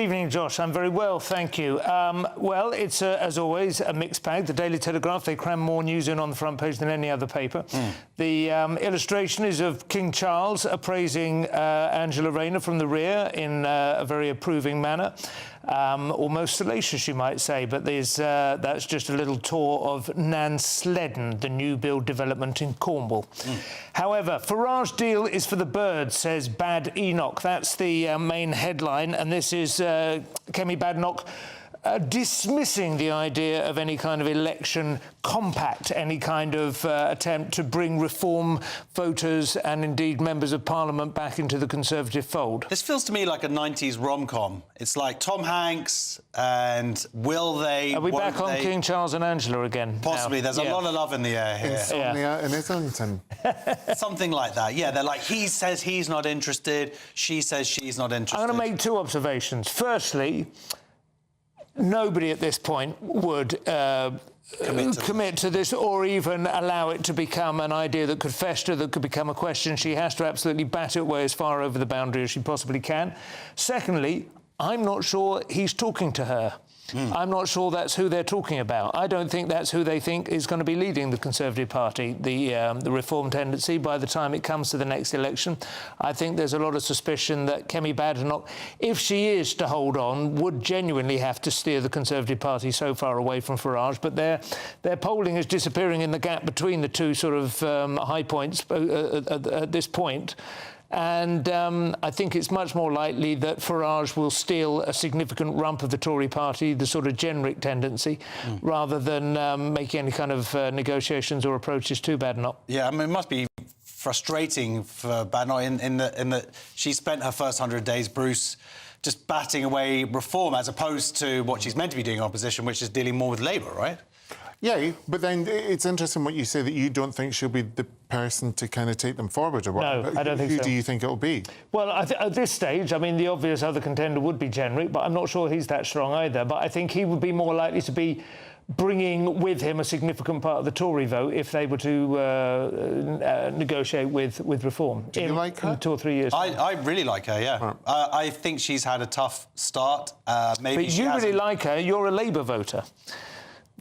evening, Josh. I'm very well, thank you. Well, it's, as always, a mixed bag. The Daily Telegraph, they cram more news in on the front page than any other paper. The illustration is of King Charles appraising Angela Rayner from the rear in a very approving manner. Almost salacious, you might say, but that's just a little tour of Nansledden, the new build development in Cornwall. However, Farage deal is for the birds, says Bad Enoch. That's the main headline, and this is Kemi Badenoch dismissing the idea of any kind of election compact, any kind of attempt to bring reform voters and indeed members of Parliament back into the Conservative fold. This feels to me like a 90s rom-com. It's like Tom Hanks and will they... Are we back on King Charles and Angela again? Possibly. Now? There's a lot of love in the air here. Insomnia in Islington. Something like that. Yeah, they're like, he says he's not interested, she says she's not interested. I'm going to make two observations. Firstly, nobody at this point would commit to this or even allow it to become an idea that could fester, that could become a question. She has to absolutely bat it away as far over the boundary as she possibly can. Secondly, I'm not sure he's talking to her. I'm not sure that's who they're talking about. I don't think that's who they think is going to be leading the Conservative Party, the reform tendency, by the time it comes to the next election. I think there's a lot of suspicion that Kemi Badenoch, if she is to hold on, would genuinely have to steer the Conservative Party so far away from Farage. But their polling is disappearing in the gap between the two sort of high points at this point. And I think it's much more likely that Farage will steal a significant rump of the Tory party, the sort of generic tendency, rather than making any kind of negotiations or approaches to Badenoch. Yeah, I mean, it must be frustrating for Badenoch in that she spent her first 100 days, Bruce, just batting away reform, as opposed to what she's meant to be doing in opposition, which is dealing more with Labour, right? Yeah, but then it's interesting what you say, that you don't think she'll be the person to kind of take them forward or what. No, I don't think so. Who do you think it'll be? Well, at this stage, I mean, the obvious other contender would be Jenrick, but I'm not sure he's that strong either. But I think he would be more likely to be bringing with him a significant part of the Tory vote if they were to negotiate with reform. Do you like her? In 2 or 3 years. I really like her, yeah. Right. I think she's had a tough start. Maybe but you really like her. You're a Labour voter.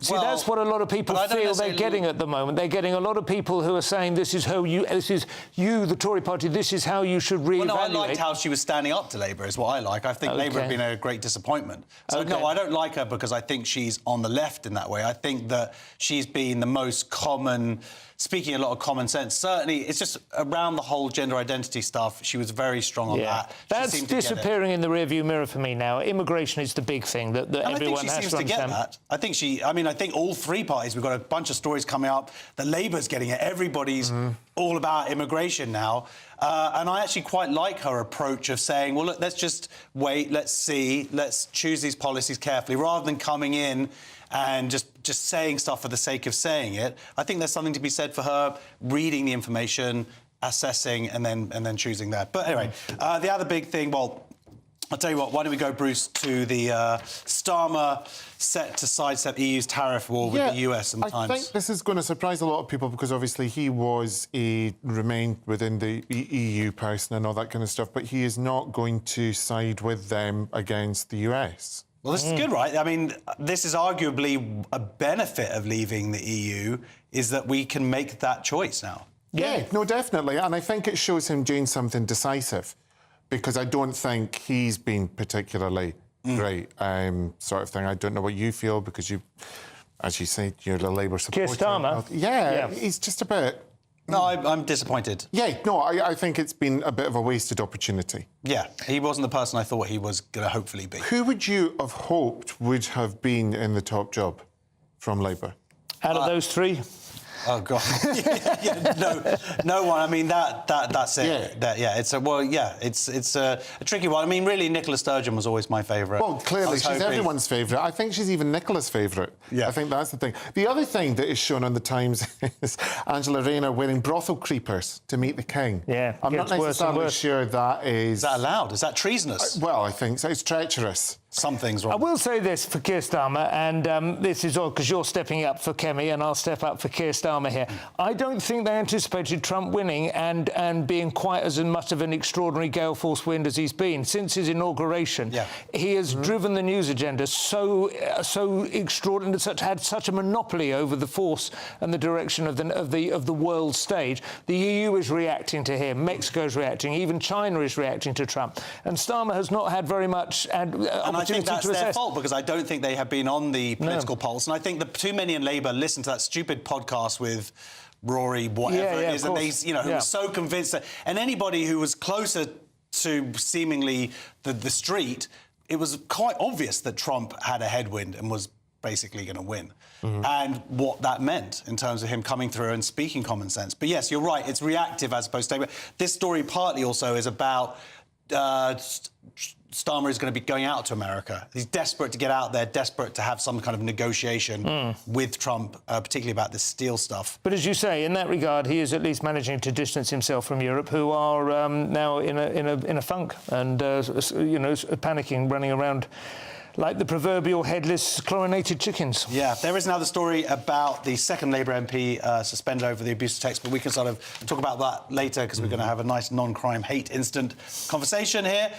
See, well, that's what a lot of people feel they're getting at the moment. They're getting a lot of people who are saying this is you, the Tory party, this is how you should reevaluate. Well, no, I liked how she was standing up to Labour, is what I like. I think Labour have been a great disappointment. So, no, I don't like her because I think she's on the left in that way. I think that she's been the most common, speaking a lot of common sense. Certainly, it's just around the whole gender identity stuff, she was very strong on that. That's disappearing in the rearview mirror for me now. Immigration is the big thing that everyone has to understand. Get that. I think all three parties, we've got a bunch of stories coming up that Labour's getting it. Everybody's all about immigration now. And I actually quite like her approach of saying, well, look, let's just wait, let's see, let's choose these policies carefully, rather than coming in and just saying stuff for the sake of saying it. I think there's something to be said for her reading the information, assessing, and then choosing that. But anyway, the other big thing, well, I'll tell you what, why don't we go, Bruce, to the Starmer set to sidestep EU's tariff war with the US and the Times. I think this is going to surprise a lot of people because obviously he remained within the EU person and all that kind of stuff, but he is not going to side with them against the US. Well, this is good, right? I mean, this is arguably a benefit of leaving the EU, is that we can make that choice now. Yeah, no, definitely. And I think it shows him doing something decisive, because I don't think he's been particularly great, sort of thing. I don't know what you feel, because you, as you say, you're the Labour supporter. Keir Starmer? Yeah, he's just a bit... No, I'm disappointed. Yeah, no, I think it's been a bit of a wasted opportunity. Yeah, he wasn't the person I thought he was going to hopefully be. Who would you have hoped would have been in the top job from Labour? Out of those three? Oh God! No one. I mean, that's it. It's a tricky one. I mean, really, Nicola Sturgeon was always my favourite. Well, clearly, she's everyone's favourite. I think she's even Nicola's favourite. Yeah, I think that's the thing. The other thing that is shown on the Times is Angela Rayner wearing brothel creepers to meet the King. Yeah, I'm not necessarily sure that is... Is that allowed? Is that treasonous? Well, I think so. It's treacherous. Something's I wrong. will say this for Keir Starmer, and this is all because you're stepping up for Kemi and I'll step up for Keir Starmer here. I don't think they anticipated Trump winning and being quite as much of an extraordinary gale force wind as he's been. Since his inauguration, he has driven the news agenda so extraordinary, had such a monopoly over the force and the direction of the world stage. The EU is reacting to him, Mexico is reacting, even China is reacting to Trump. And Starmer has not had very much I think that's their fault, because I don't think they have been on the political pulse. And I think too many in Labour listened to that stupid podcast with Rory, whatever it is, and they, who was so convinced that. And anybody who was closer to seemingly the street, it was quite obvious that Trump had a headwind and was basically going to win. And what that meant in terms of him coming through and speaking common sense. But yes, you're right, it's reactive as opposed to... This story partly also is about... Starmer is going to be going out to America. He's desperate to get out there, desperate to have some kind of negotiation with Trump, particularly about this steel stuff. But as you say, in that regard, he is at least managing to distance himself from Europe, who are now in a funk and panicking, running around like the proverbial headless chlorinated chickens. Yeah, there is another story about the second Labour MP suspended over the abuse of text, but we can sort of talk about that later because we're going to have a nice non-crime hate incident conversation here.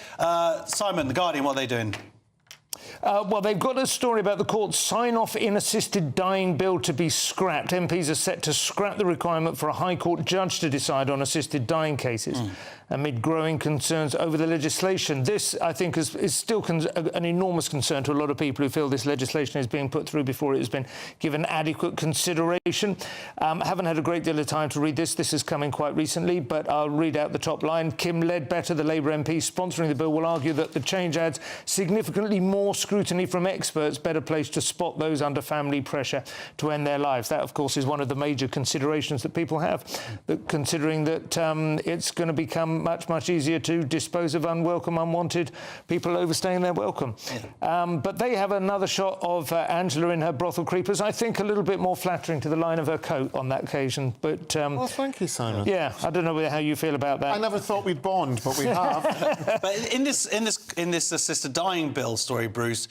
Simon, The Guardian, what are they doing? Well, they've got a story about the court's sign-off in assisted dying bill to be scrapped. MPs are set to scrap the requirement for a High Court judge to decide on assisted dying cases amid growing concerns over the legislation. This, I think, is still an enormous concern to a lot of people who feel this legislation is being put through before it has been given adequate consideration. I haven't had a great deal of time to read this. This is coming quite recently, but I'll read out the top line. Kim Ledbetter, the Labour MP sponsoring the bill, will argue that the change adds significantly more scrutiny from experts, better placed to spot those under family pressure to end their lives. That, of course, is one of the major considerations that people have, considering that it's going to become much easier to dispose of unwelcome, unwanted people overstaying their welcome. But they have another shot of Angela in her brothel creepers, I think a little bit more flattering to the line of her coat on that occasion. But well, thank you, Simon. Yeah, I don't know how you feel about that. I never thought we'd bond, but we have. But in this assisted dying bill story, Bruce,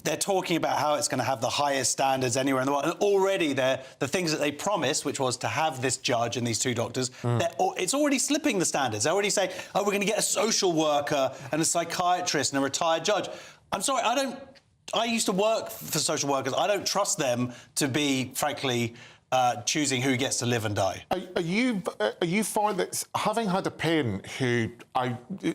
they're talking about how it's going to have the highest standards anywhere in the world. And already the things that they promised, which was to have this judge and these two doctors, it's already slipping the standards. They're already saying, oh, we're going to get a social worker and a psychiatrist and a retired judge. I'm sorry, I used to work for social workers. I don't trust them to be, frankly, choosing who gets to live and die. Are you for that? Having had a parent who,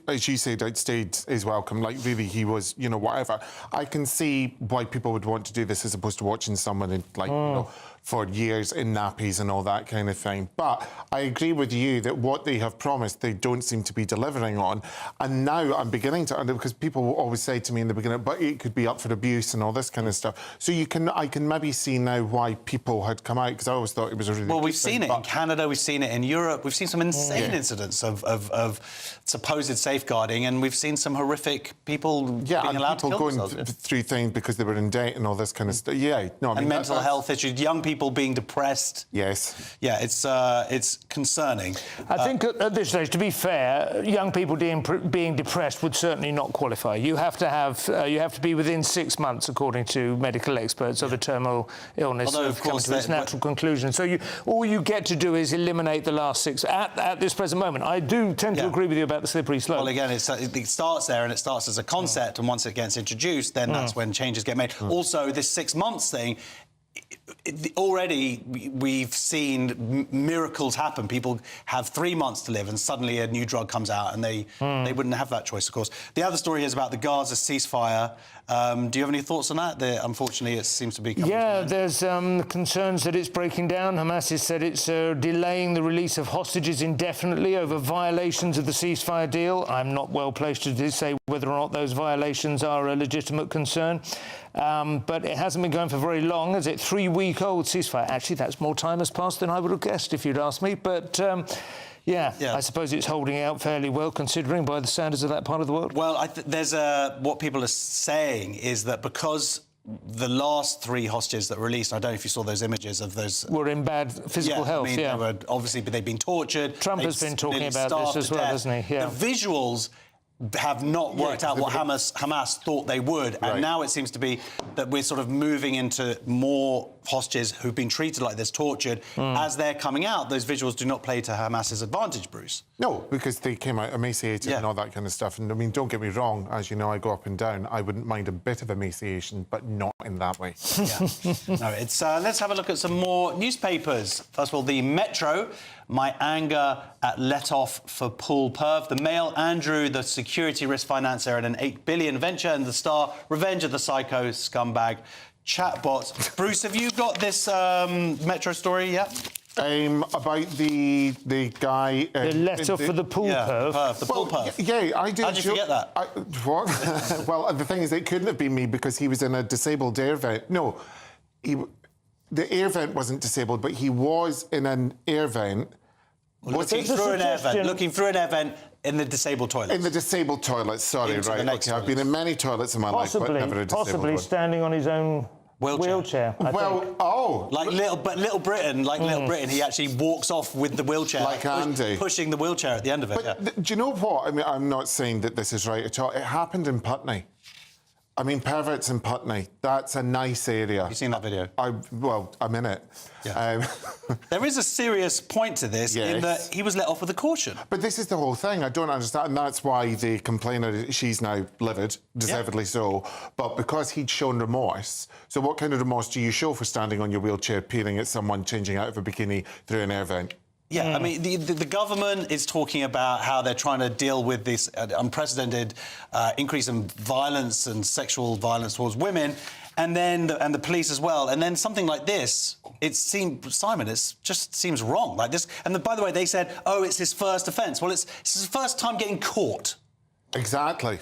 as you said, outstayed his welcome, like really he was, whatever, I can see why people would want to do this as opposed to watching someone in, for years in nappies and all that kind of thing. But I agree with you that what they have promised, they don't seem to be delivering on. And now I'm beginning to, because people always say to me in the beginning, but it could be up for abuse and all this kind of stuff. So I can maybe see now why people had come out, because I always thought it was a really we've seen it in Canada, we've seen it in Europe, we've seen some insane incidents of supposed safeguarding, and we've seen some horrific people being allowed to kill themselves. Going through things because they were in debt and all this kind of stuff. Yeah, no, I mean, mental health issues, young people being depressed. Yes. Yeah, it's concerning. I think at this stage, to be fair, young people being depressed would certainly not qualify. You have to be within 6 months, according to medical experts, of a terminal illness. Although, of course, to its natural conclusion. So all you get to do is eliminate the last 6 at this present moment. I do tend to agree with you about the slippery slope. Well, again, it starts there, and it starts as a concept, and once it gets introduced, then that's when changes get made. Also, this 6 months thing. Already we've seen miracles happen. People have 3 months to live and suddenly a new drug comes out and they wouldn't have that choice, of course. The other story is about the Gaza ceasefire. Do you have any thoughts on that? Unfortunately, it seems to be coming to an end. There's concerns that it's breaking down. Hamas has said it's delaying the release of hostages indefinitely over violations of the ceasefire deal. I'm not well placed to say whether or not those violations are a legitimate concern. But it hasn't been going for very long, is it? 3-week-old ceasefire. Actually, that's more time has passed than I would have guessed if you'd asked me. But, I suppose it's holding out fairly well, considering by the standards of that part of the world. Well, what people are saying is that because the last 3 hostages that were released, I don't know if you saw those images of those... Were in bad physical health, They were, obviously, they've been tortured. Trump has been talking about this as well, hasn't he? Yeah. The visuals have not worked out what Hamas thought they would. And now it seems to be that we're sort of moving into more hostages who've been treated like this, tortured. As they're coming out, those visuals do not play to Hamas's advantage, Bruce. No, because they came out emaciated and all that kind of stuff. And, I mean, don't get me wrong, as you know, I go up and down. I wouldn't mind a bit of emaciation, but not in that way. No, it's... let's have a look at some more newspapers. First of all, the Metro, my anger at let off for Pool Perv. The Mail, Andrew, the security risk financier at an $8 billion venture. And the Star, revenge of the psycho scumbag chatbot. Bruce, have you got this Metro story yet? About the guy... the letter for the pool perv. The pool perv. Yeah, I did. How'd you forget that? What? Well, the thing is, it couldn't have been me because he was in a disabled air vent. No, the air vent wasn't disabled, but he was in an air vent. Looking through an air vent in the disabled toilet. In the disabled toilet, sorry, right. Okay, I've been in many toilets in my life, but never a disabled Possibly one. standing on his own wheelchair. I think. Like Little Britain, he actually walks off with the wheelchair. Like Andy. Pushing the wheelchair at the end of it. But do you know what? I mean, I'm not saying that this is right at all. It happened in Putney. I mean, perverts in Putney. That's a nice area. You've seen that video? I'm in it. Yeah. There is a serious point to this in that he was let off with a caution. But this is the whole thing. I don't understand. And that's why the complainer, she's now livid, deservedly so. But because he'd shown remorse, so what kind of remorse do you show for standing on your wheelchair peering at someone changing out of a bikini through an air vent? Yeah, I mean, the government is talking about how they're trying to deal with this unprecedented increase in violence and sexual violence towards women, and then the police as well. And then something like this, it just seems wrong. Like this, and by the way, they said, oh, it's his first offence. Well, it's his first time getting caught. Exactly.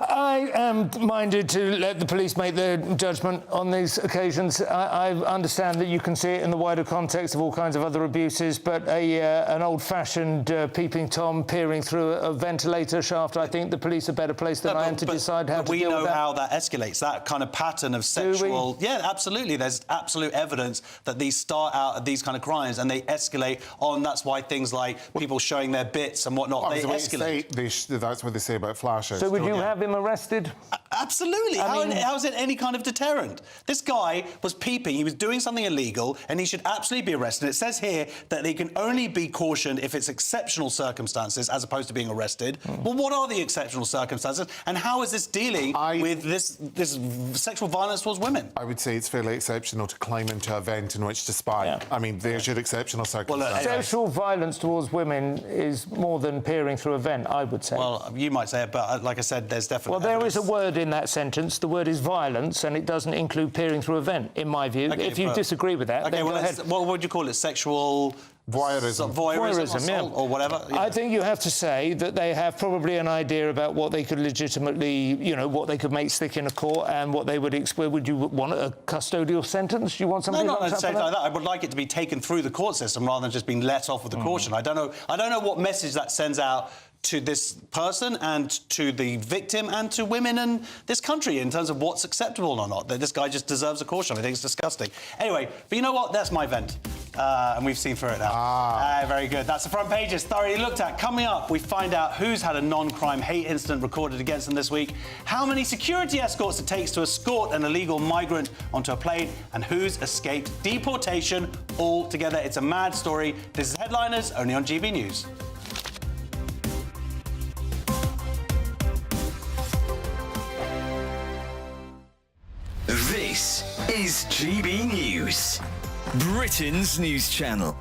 I am minded to let the police make their judgment on these occasions. I understand that you can see it in the wider context of all kinds of other abuses, but an old-fashioned peeping Tom peering through a ventilator shaft, I think the police are better placed than I am to decide how to deal with that. We know how that escalates, that kind of pattern of sexual... Yeah, absolutely. There's absolute evidence that these start out at these kind of crimes and they escalate on... That's why things like people showing their bits and whatnot, they escalate. That's what they say about flashes. So would you have him arrested? Absolutely. How is it any kind of deterrent? This guy was peeping, he was doing something illegal, and he should absolutely be arrested. It says here that he can only be cautioned if it's exceptional circumstances as opposed to being arrested. Well, what are the exceptional circumstances, and how is this dealing with this sexual violence towards women? I would say it's fairly exceptional to climb into a vent in which to spy. Yeah. I mean, there's your exceptional circumstances. Well, sexual violence towards women is more than peering through a vent, I would say. Well, you might say it, but like I said, there's definitely... Well, there is a word in that sentence. The word is violence, and it doesn't include peering through a vent, in my view. If you disagree with that, then go ahead. What would you call it? Sexual... Voyeurism, yeah. Or whatever. Yeah. I think you have to say that they have probably an idea about what they could legitimately, what they could make stick in a court and what they would expect. Would you want a custodial sentence? Do you want something like that? I would like it to be taken through the court system rather than just being let off with a caution. I don't know what message that sends out to this person and to the victim and to women in this country in terms of what's acceptable or not. That this guy just deserves a caution. I think it's disgusting. Anyway, but you know what? That's my vent. And we've seen through it now. Very good. That's the front pages thoroughly looked at. Coming up, we find out who's had a non-crime hate incident recorded against them this week, how many security escorts it takes to escort an illegal migrant onto a plane, and who's escaped deportation all together. It's a mad story. This is Headliners, only on GB News. This is GB News, Britain's news channel.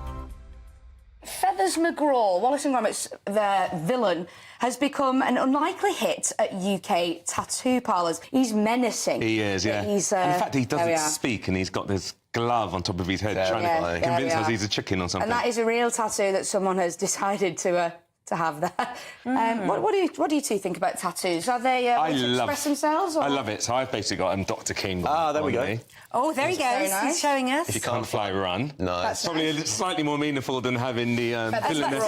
Feathers McGraw, Wallace and Gromit's their villain, has become an unlikely hit at UK tattoo parlours. He's menacing. He is, yeah. And in fact, he doesn't speak, and he's got this glove on top of his head trying to convince us he's a chicken or something. And that is a real tattoo that someone has decided to have there. What do you two think about tattoos? Are they express themselves? Or? I love it. So I've basically got Dr. King. There we go. Me. Oh, there he goes. Nice. He's showing us. If you can't fly, run. No. That's probably slightly more meaningful than having the villainous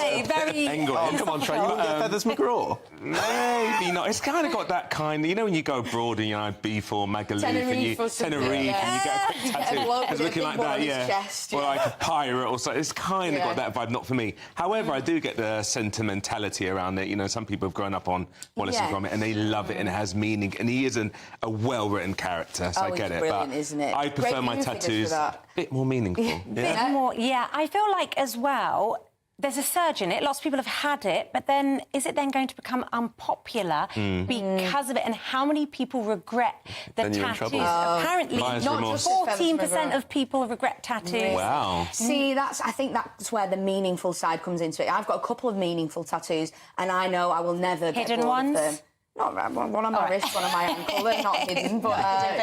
Engel. Oh, come on, Trey. You won't get Feathers McGraw. Maybe not. It's kind of got that kind of... when you go abroad and, Beef or Magaluf Tenerife and you... Tenerife and you get a quick tattoo. It's looking like that, chest, or like a pirate or something. It's kind of got that vibe, not for me. However, I do get the sentiment sentimentality around it. You know, some people have grown up on Wallace and Gromit and they love it and it has meaning. And he isn't a well-written character, so I get it. Brilliant, but isn't it? I prefer my tattoos a bit more meaningful. Bit more, yeah. I feel like as well, there's a surge in it. Lots of people have had it, but then is it then going to become unpopular because of it? And how many people regret the tattoos? Apparently, not just 14% of people regret tattoos. Really? Wow. See, I think that's where the meaningful side comes into it. I've got a couple of meaningful tattoos, and I know I will never get bored of them. Not one on my wrist, one on my ankle. They're not hidden, but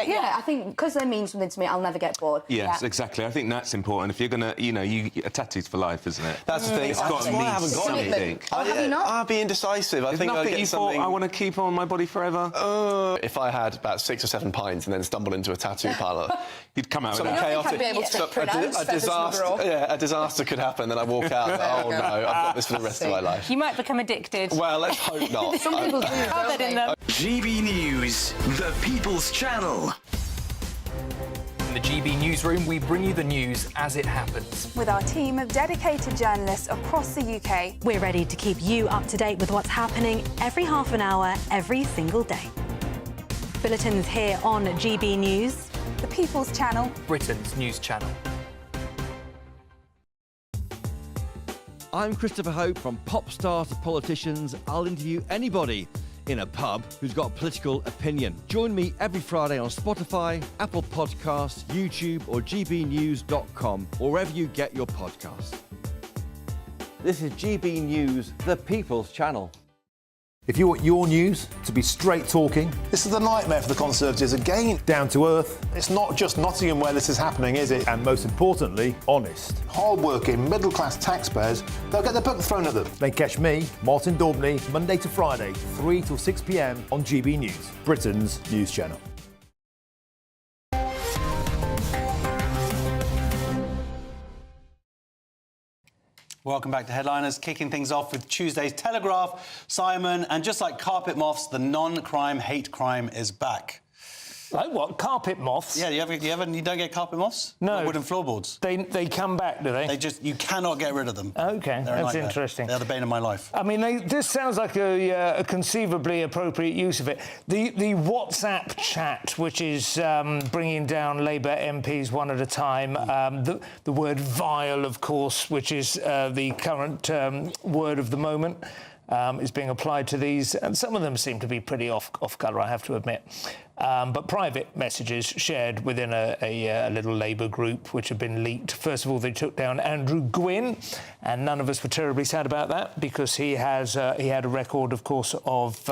yeah, I think because they mean something to me, I'll never get bored. Yes, exactly. I think that's important. If you're gonna, you know, a tattoo's for life, isn't it? That's the thing. It's got to mean something. Have you not? I'd be indecisive. I think I'd get something. I want to keep on my body forever. If I had about 6 or 7 pints and then stumbled into a tattoo parlour, you'd come out with something that. chaotic. I'd be able to pronounce a disaster. Yeah, a disaster could happen. Then I walk out. Oh no, I've got this for the rest of my life. You might become addicted. Well, let's hope not. Some people do. Don't they? GB News, the People's Channel. In the GB Newsroom, we bring you the news as it happens. With our team of dedicated journalists across the UK. We're ready to keep you up to date with what's happening every half an hour, every single day. Bulletins here on GB News. The People's Channel. Britain's news channel. I'm Christopher Hope. From pop stars to politicians, I'll interview anybody in a pub who's got a political opinion. Join me every Friday on Spotify, Apple Podcasts, YouTube or gbnews.com, or wherever you get your podcasts. This is GB News, the People's Channel. If you want your news to be straight talking, this is the nightmare for the Conservatives again. down to earth, It's not just Nottingham where this is happening, is it? and most importantly, honest, Hard-working, middle-class taxpayers, they'll get their book thrown at them. then catch me, Martin Daubney, Monday to Friday, 3 till 6 p.m. on GB News, Britain's news channel. Welcome back to Headliners, kicking things off with Tuesday's Telegraph. Simon, and just like carpet moths, the non-crime hate crime is back. Like what? Carpet moths? Yeah, you don't get carpet moths? No. Like wooden floorboards? They come back, do they? You cannot get rid of them. OK, They're a that's nightmare. interesting. They're the bane of my life. I mean, this sounds like a conceivably appropriate use of it. The WhatsApp chat, which is bringing down Labour MPs one at a time. The word vile, of course, which is the current word of the moment, is being applied to these. And some of them seem to be pretty off-colour, I have to admit. But private messages shared within a little Labour group, which have been leaked. First of all, they took down Andrew Gwynn, and none of us were terribly sad about that because he had a record, of course, of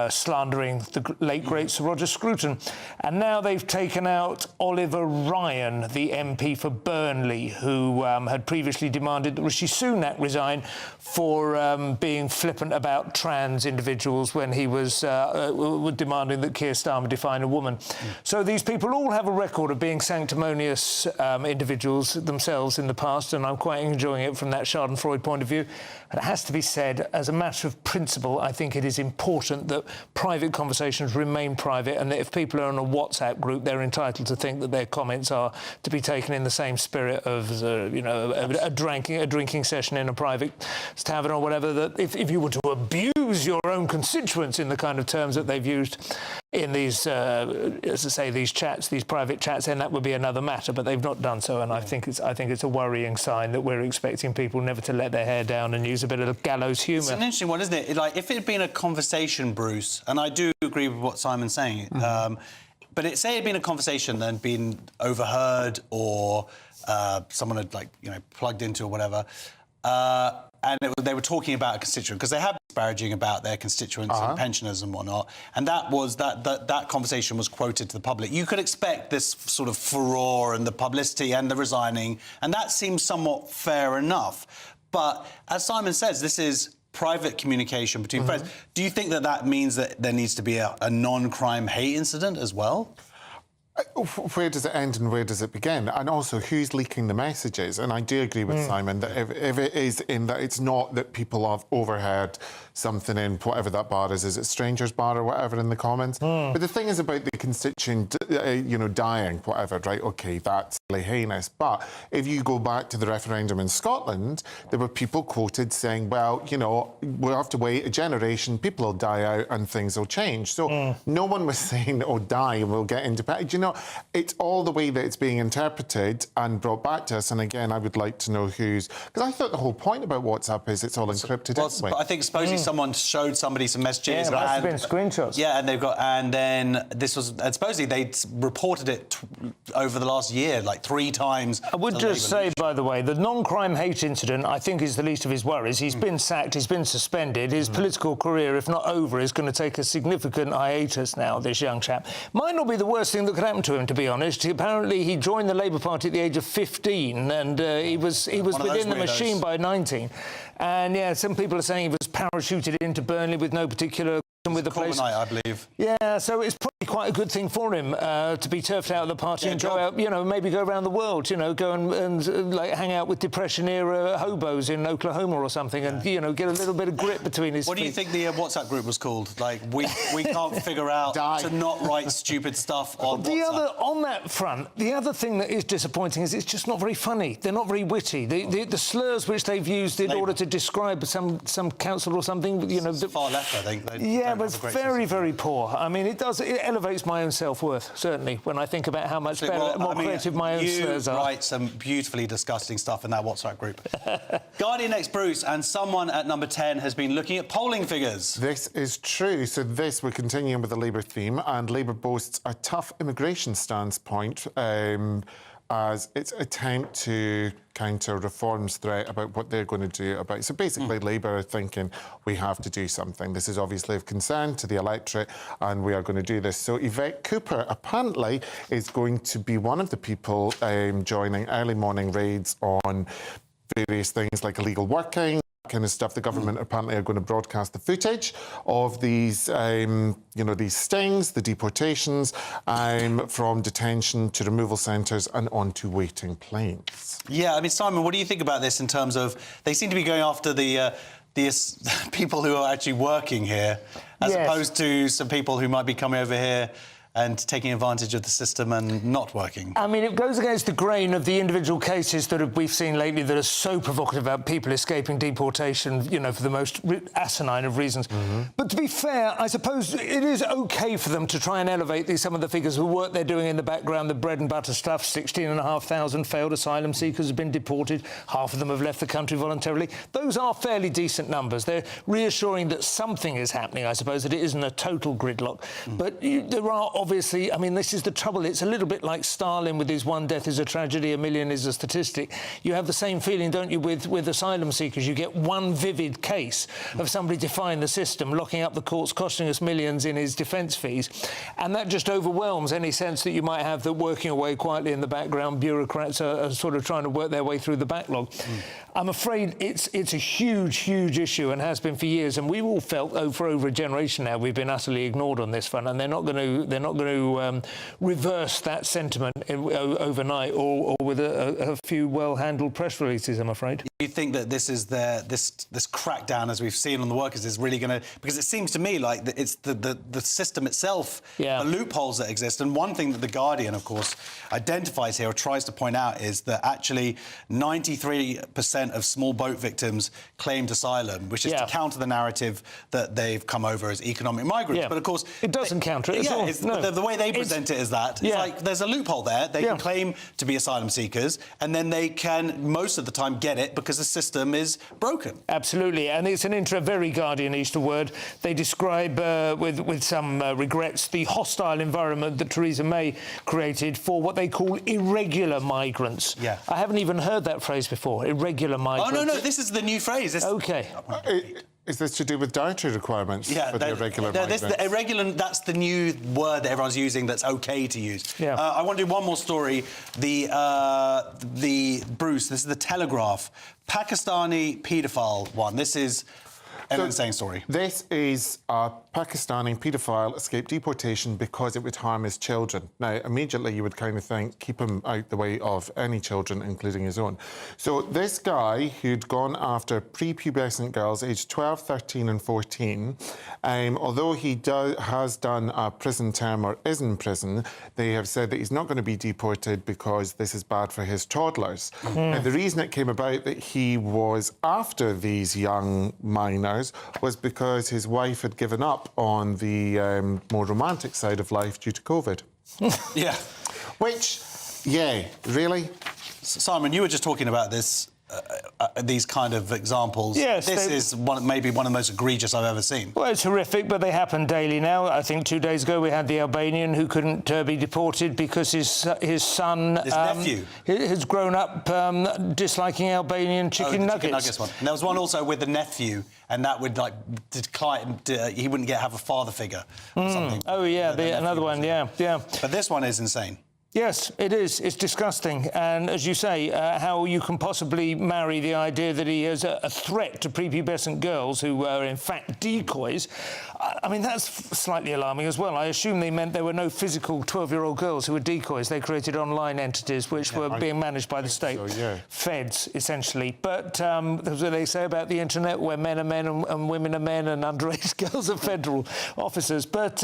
slandering the late, great Sir Roger Scruton. And now they've taken out Oliver Ryan, the MP for Burnley, who had previously demanded that Rishi Sunak resign for being flippant about trans individuals when he was demanding that Keir Starmer define a woman. So these people all have a record of being sanctimonious individuals themselves in the past, and I'm quite enjoying it from that Schadenfreude point of view. But it has to be said, as a matter of principle, I think it is important that private conversations remain private, and that if people are in a WhatsApp group, they're entitled to think that their comments are to be taken in the same spirit of, a drinking session in a private tavern or whatever. That if you were to abuse your own constituents in the kind of terms that they've used in these, as I say, these chats, these private chats, then that would be another matter. But they've not done so, and I think it's a worrying sign that we're expecting people never to let their hair down and use a bit of gallows humour. It's an interesting one, isn't it? Like, if it had been a conversation, Bruce, and I do agree with what Simon's saying, but say it had been a conversation, then been overheard, or someone had plugged into or whatever, and they were talking about a constituent, because they have disparaging about their constituents and pensioners and whatnot, and that conversation was quoted to the public. You could expect this sort of furore and the publicity and the resigning, and that seems somewhat fair enough. But as Simon says, this is private communication between friends. Do you think that means that there needs to be a non-crime hate incident as well? Where does it end and where does it begin? And also, who's leaking the messages? And I do agree with Simon that if it is in that it's not that people have overheard something in whatever that bar is it Stranger's Bar or whatever in the comments? But the thing is about the constituent, dying, whatever, right? OK, that's really heinous. But if you go back to the referendum in Scotland, there were people quoted saying, well, we'll have to wait a generation, people will die out and things will change. So no one was saying, oh, die and we'll get independent. It's all the way that it's being interpreted and brought back to us. And again, I would like to know who's... Because I thought the whole point about WhatsApp is it's all encrypted anyway. But I think supposedly someone showed somebody some messages. Yeah, must have been screenshots. Yeah, and then this was... And supposedly they'd reported it over the last year, like 3 times. I would just say, by the way, the non-crime hate incident, I think, is the least of his worries. He's been sacked, he's been suspended. His political career, if not over, is going to take a significant hiatus now, this young chap. Might not be the worst thing that could happen to him, to be honest. Apparently, he joined the Labour Party at the age of 15, and he was within the machine by 19. And, yeah, some people are saying he was parachuted into Burnley with no particular... with the place. I believe. Yeah, so it's probably quite a good thing for him to be turfed out of the party and go out, maybe go around the world, go and like hang out with Depression-era hobos in Oklahoma or something and, get a little bit of grit between his feet. What do you think the WhatsApp group was called? Like, we can't figure out to not write stupid stuff on WhatsApp. On that front, the other thing that is disappointing is it's just not very funny. They're not very witty. The slurs which they've used in order to describe some council or something, It's far left, I think. But it's very, very poor. I mean, it elevates my own self-worth, certainly, when I think about how much better, more creative my own slurs are. You write some beautifully disgusting stuff in that WhatsApp group. Guardian next, Bruce, and someone at number 10 has been looking at polling figures. This is true. So we're continuing with the Labour theme, and Labour boasts a tough immigration stance point as its attempt to counter Reform's threat about what they're going to do about it. So basically, Labour are thinking we have to do something. This is obviously of concern to the electorate, and we are going to do this. So Yvette Cooper apparently is going to be one of the people joining early morning raids on various things like illegal working, kind of stuff. The government apparently are going to broadcast the footage of these, these stings, the deportations, from detention to removal centres and onto waiting planes. Yeah, I mean, Simon, what do you think about this in terms of they seem to be going after the people who are actually working here, as opposed to some people who might be coming over here and taking advantage of the system and not working? I mean, it goes against the grain of the individual cases that we've seen lately that are so provocative about people escaping deportation, for the most asinine of reasons. But to be fair, I suppose it is OK for them to try and elevate some of the figures of the work they're doing in the background, the bread and butter stuff. 16,500 failed asylum seekers have been deported. Half of them have left the country voluntarily. Those are fairly decent numbers. They're reassuring that something is happening, I suppose, that it isn't a total gridlock. But there are obviously, I mean, this is the trouble. It's a little bit like Stalin with his one death is a tragedy, a million is a statistic. You have the same feeling, don't you, with asylum seekers? You get one vivid case of somebody defying the system, locking up the courts, costing us millions in his defence fees, and that just overwhelms any sense that you might have that working away quietly in the background, bureaucrats are sort of trying to work their way through the backlog. I'm afraid it's a huge, huge issue and has been for years, and we've all felt for over a generation now we've been utterly ignored on this front, and they're not going to reverse that sentiment overnight or with a few well-handled press releases, I'm afraid. Do you think that this is this crackdown, as we've seen on the workers, is really going to... Because it seems to me like it's the system itself, the loopholes that exist. And one thing that The Guardian, of course, identifies here or tries to point out is that actually 93% of small boat victims claimed asylum, which is to counter the narrative that they've come over as economic migrants. But, of course... It doesn't counter it at all. The way they present it is that. It's like there's a loophole there. They can claim to be asylum seekers, and then they can, most of the time, get it because the system is broken. Absolutely, and it's an very Guardian-Easter word. They describe, with some regrets, the hostile environment that Theresa May created for what they call irregular migrants. Yeah. I haven't even heard that phrase before, irregular migrants. Oh, no, this is the new phrase. OK. Is this to do with dietary requirements for the irregular migrants? That's the new word that everyone's using that's OK to use. I want to do one more story. Bruce, this is the Telegraph. Pakistani paedophile one. This is an insane story. This is a Pakistani paedophile escaped deportation because it would harm his children. Now, immediately you would kind of think, keep him out the way of any children, including his own. So this guy who'd gone after prepubescent girls aged 12, 13 and 14, although he has done a prison term or is in prison, they have said that he's not going to be deported because this is bad for his toddlers. Now, the reason it came about that he was after these young minors was because his wife had given up on the more romantic side of life due to COVID. Yeah. Which, yeah, really? Simon, you were just talking about this, these kind of examples. Yes, this is maybe one of the most egregious I've ever seen. Well, it's horrific, but they happen daily now. I think 2 days ago we had the Albanian who couldn't be deported because his son... His nephew. Has grown up disliking Albanian chicken nuggets. Chicken nuggets one. And there was one also with the nephew, and that would, like, decline... he wouldn't have a father figure or something. Oh, yeah, another one, yeah. But this one is insane. Yes, it is. It's disgusting. And as you say, how you can possibly marry the idea that he is a threat to prepubescent girls who are in fact decoys. I mean, that's slightly alarming as well. I assume they meant there were no physical 12-year-old girls who were decoys. They created online entities which were being managed by the state. Feds, essentially. But that's what they say about the internet, where men are men and women are men and underage girls are federal officers. But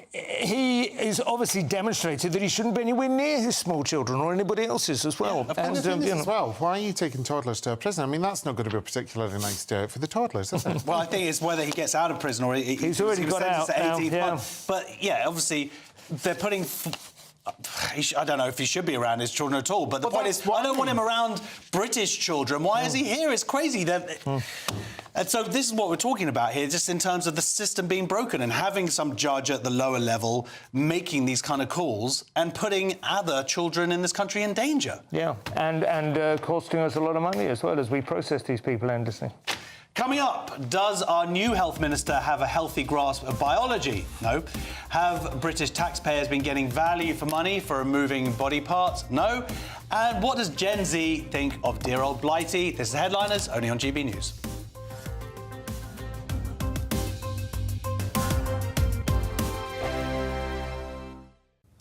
he is obviously demonstrated that he shouldn't be anywhere near his small children or anybody else's as well. And as well, why are you taking toddlers to a prison? I mean, that's not going to be a particularly nice day out for the toddlers, is it? Well, I think it's whether he gets out of prison or he's already got out now, yeah. But, yeah, obviously, they're putting... I don't know if he should be around his children at all, but the point is, I don't want him around British children. Why is he here? It's crazy. And so this is what we're talking about here, just in terms of the system being broken and having some judge at the lower level making these kind of calls and putting other children in this country in danger. Yeah, and costing us a lot of money as well as we process these people endlessly. Coming up, does our new health minister have a healthy grasp of biology? No. Have British taxpayers been getting value for money for removing body parts? No. And what does Gen Z think of dear old Blighty? This is Headliners, only on GB News.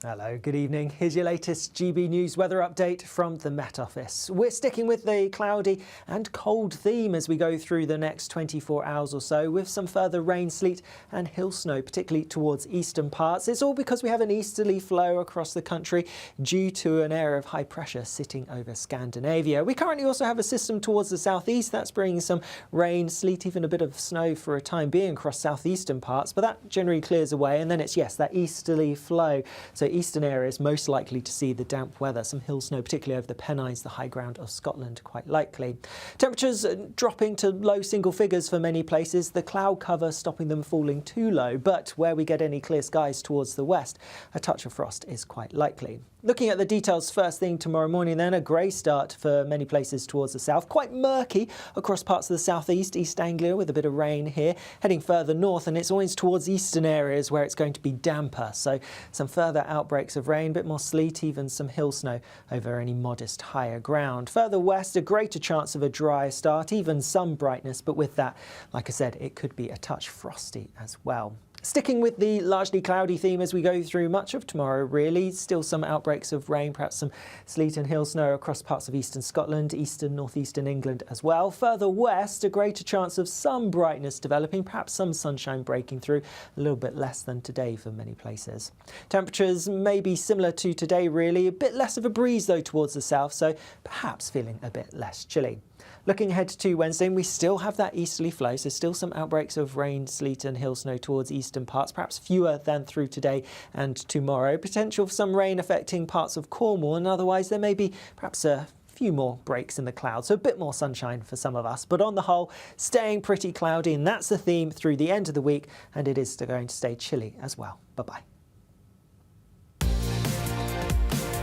Hello, good evening. Here's your latest GB News weather update from the Met Office. We're sticking with the cloudy and cold theme as we go through the next 24 hours or so, with some further rain, sleet and hill snow, particularly towards eastern parts. It's all because we have an easterly flow across the country due to an area of high pressure sitting over Scandinavia. We currently also have a system towards the southeast that's bringing some rain, sleet, even a bit of snow for a time being across southeastern parts, but that generally clears away, and then it's, yes, that easterly flow. So eastern areas most likely to see the damp weather, some hill snow, particularly over the Pennines, the high ground of Scotland, quite likely. Temperatures dropping to low single figures for many places, the cloud cover stopping them falling too low, but where we get any clear skies towards the west, a touch of frost is quite likely. Looking at the details first thing tomorrow morning then, a grey start for many places towards the south, quite murky across parts of the southeast, East Anglia with a bit of rain here, heading further north, and it's always towards eastern areas where it's going to be damper, so some further outbreaks of rain, a bit more sleet, even some hill snow over any modest higher ground. Further west, a greater chance of a drier start, even some brightness, but with that, like I said, it could be a touch frosty as well. Sticking with the largely cloudy theme as we go through much of tomorrow, really. Still some outbreaks of rain, perhaps some sleet and hill snow across parts of eastern Scotland, eastern, northeastern England as well. Further west, a greater chance of some brightness developing, perhaps some sunshine breaking through, a little bit less than today for many places. Temperatures may be similar to today, really. A bit less of a breeze, though, towards the south, so perhaps feeling a bit less chilly. Looking ahead to Wednesday, we still have that easterly flow, so still some outbreaks of rain, sleet and hill snow towards eastern parts, perhaps fewer than through today and tomorrow. Potential for some rain affecting parts of Cornwall, and otherwise there may be perhaps a few more breaks in the clouds, so a bit more sunshine for some of us. But on the whole, staying pretty cloudy, and that's the theme through the end of the week, and it is still going to stay chilly as well. Bye-bye.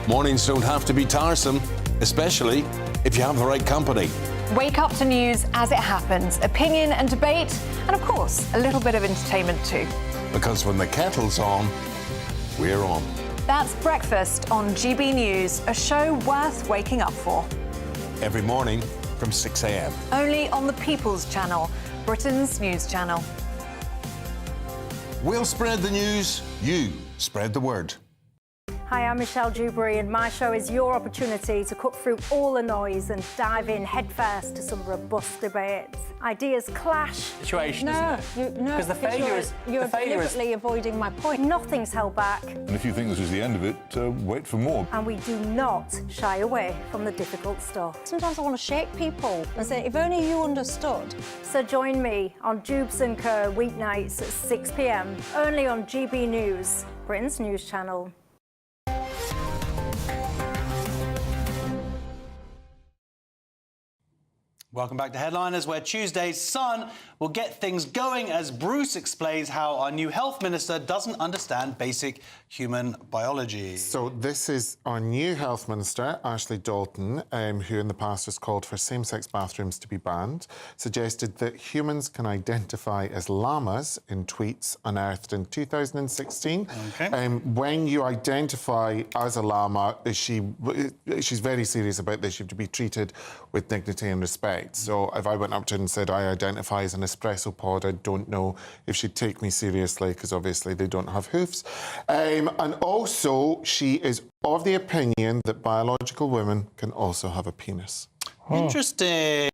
Mornings don't have to be tiresome, especially if you have the right company. Wake up to news as it happens, opinion and debate, and of course, a little bit of entertainment too. Because when the kettle's on, we're on. That's Breakfast on GB News, a show worth waking up for. Every morning from 6 a.m. Only on the People's Channel, Britain's news channel. We'll spread the news, you spread the word. Hi, I'm Michelle Dewberry, and my show is your opportunity to cut through all the noise and dive in headfirst to some robust debates. Ideas clash. Situation, isn't it? Because the failure is... You're deliberately avoiding my point. Nothing's held back. And if you think this is the end of it, wait for more. And we do not shy away from the difficult stuff. Sometimes I want to shake people and say, if only you understood. So join me on Jubes & Co. weeknights at 6 p.m, only on GB News, Britain's news channel. Welcome back to Headliners, where Tuesday's Sun will get things going as Bruce explains how our new health minister doesn't understand basic human biology. So this is our new health minister, Ashley Dalton, who in the past has called for same-sex bathrooms to be banned, suggested that humans can identify as llamas in tweets unearthed in 2016. Okay. When you identify as a llama, she's very serious about this. You have to be treated with dignity and respect. So if I went up to her and said, I identify as an espresso pod, I don't know if she'd take me seriously, because obviously they don't have hoofs. And also, she is of the opinion that biological women can also have a penis. Interesting.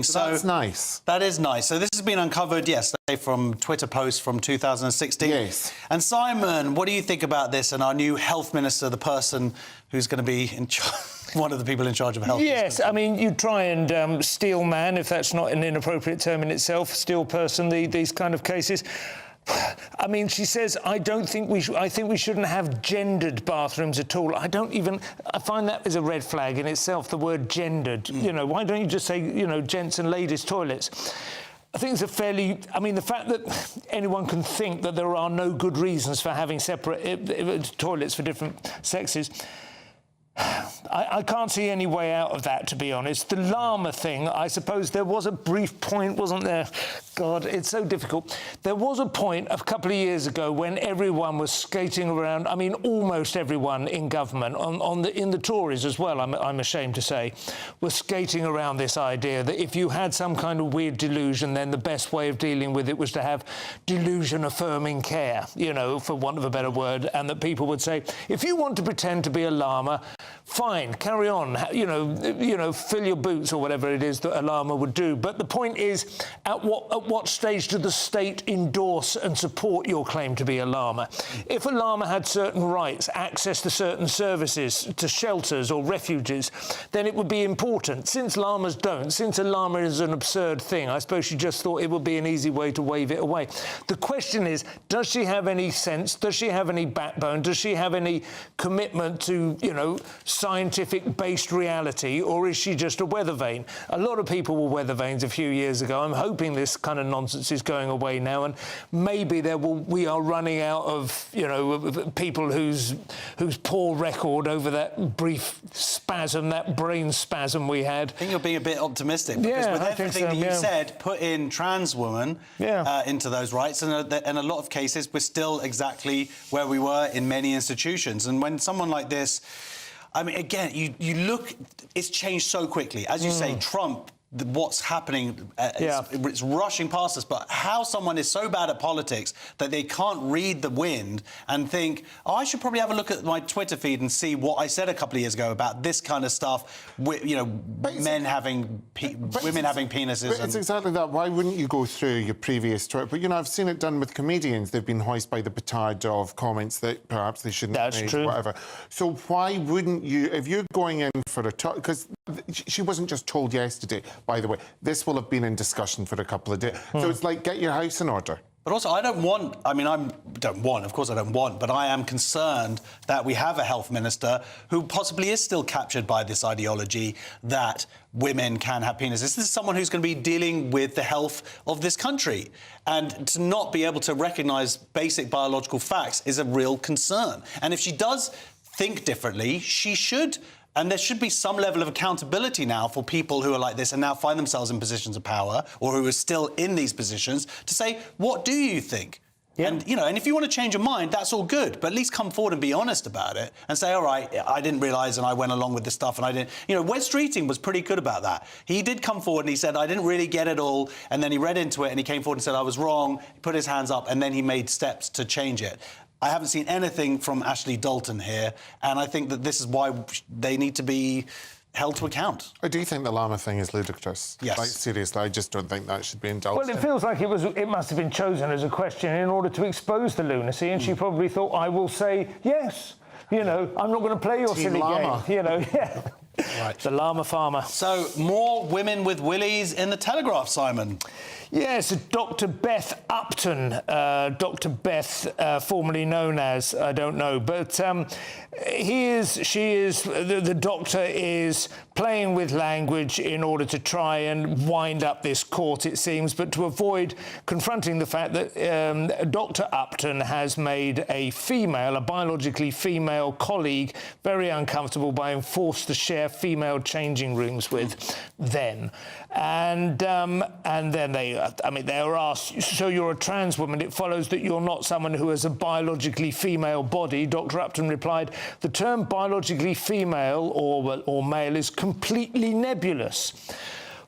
So that's nice. That is nice. So this has been uncovered yesterday from Twitter posts from 2016. Yes. And Simon, what do you think about this and our new health minister, the person who's going to be in charge? One of the people in charge of health. Yes, I mean, you try and steel man, if that's not an inappropriate term in itself, steel person, these kind of cases. I mean, she says, I think we shouldn't have gendered bathrooms at all. I find that is a red flag in itself, the word gendered. You know, why don't you just say, gents and ladies' toilets? I think it's the fact that anyone can think that there are no good reasons for having separate toilets for different sexes, I can't see any way out of that, to be honest. The llama thing, I suppose there was a brief point, wasn't there? God, it's so difficult. There was a point a couple of years ago when everyone was skating around, I mean, almost everyone in government, in the Tories as well, I'm ashamed to say, was skating around this idea that if you had some kind of weird delusion, then the best way of dealing with it was to have delusion-affirming care, for want of a better word, and that people would say, if you want to pretend to be a llama, fine, carry on, fill your boots or whatever it is that a llama would do. But the point is, at what stage do the state endorse and support your claim to be a llama? If a llama had certain rights, access to certain services, to shelters or refuges, then it would be important. Since llamas don't, since a llama is an absurd thing, I suppose she just thought it would be an easy way to wave it away. The question is, does she have any sense? Does she have any backbone? Does she have any commitment to, scientific-based reality, or is she just a weather vane? A lot of people were weather vanes a few years ago. I'm hoping this kind of nonsense is going away now, and maybe we are running out of, people whose poor record over that brief spasm, that brain spasm we had. I think you're being a bit optimistic, because with everything that you said, put in trans women into those rights, and in a lot of cases, we're still exactly where we were in many institutions. And when someone like this, I mean, again, you look, it's changed so quickly. As you say, Trump, what's happening, it's rushing past us, but how someone is so bad at politics that they can't read the wind and think, I should probably have a look at my Twitter feed and see what I said a couple of years ago about this kind of stuff, men having, women having penises. But it's exactly that. Why wouldn't you go through your previous Twitter? But, I've seen it done with comedians. They've been hoisted by the petard of comments that perhaps they shouldn't have made, true. Whatever. So why wouldn't you, if you're going in for a talk, because she wasn't just told yesterday, by the way, this will have been in discussion for a couple of days. So it's like, get your house in order. But also, I don't want, of course I don't want, but I am concerned that we have a health minister who possibly is still captured by this ideology that women can have penises. This is someone who's going to be dealing with the health of this country. And to not be able to recognise basic biological facts is a real concern. And if she does think differently, she should. And there should be some level of accountability now for people who are like this and now find themselves in positions of power, or who are still in these positions, to say, what do you think? Yeah. And, you know, and if you want to change your mind, that's all good. But at least come forward and be honest about it and say, all right, I didn't realise and I went along with this stuff and I didn't... You know, Wes Streeting was pretty good about that. He did come forward and he said, I didn't really get it all. And then he read into it and he came forward and said, I was wrong. He put his hands up and then he made steps to change it. I haven't seen anything from Ashley Dalton here. And I think that this is why they need to be held to account. I do think the llama thing is ludicrous. Yes. Like, seriously, I just don't think that should be indulged Well, it feels like it must have been chosen as a question in order to expose the lunacy, and she probably thought, I will say yes. You know, I'm not going to play your Team silly llama. game. You know, yeah. Right. The llama farmer. So, more women with willies in the Telegraph, Simon. Yes, Dr. Beth Upton, Dr. Beth, formerly known as, I don't know, but the doctor is playing with language in order to try and wind up this court, it seems, but to avoid confronting the fact that Dr. Upton has made a biologically female colleague very uncomfortable by being forced to share female changing rooms with them. And then they were asked, so you're a trans woman, it follows that you're not someone who has a biologically female body. Dr. Upton replied, the term biologically female or male is completely nebulous.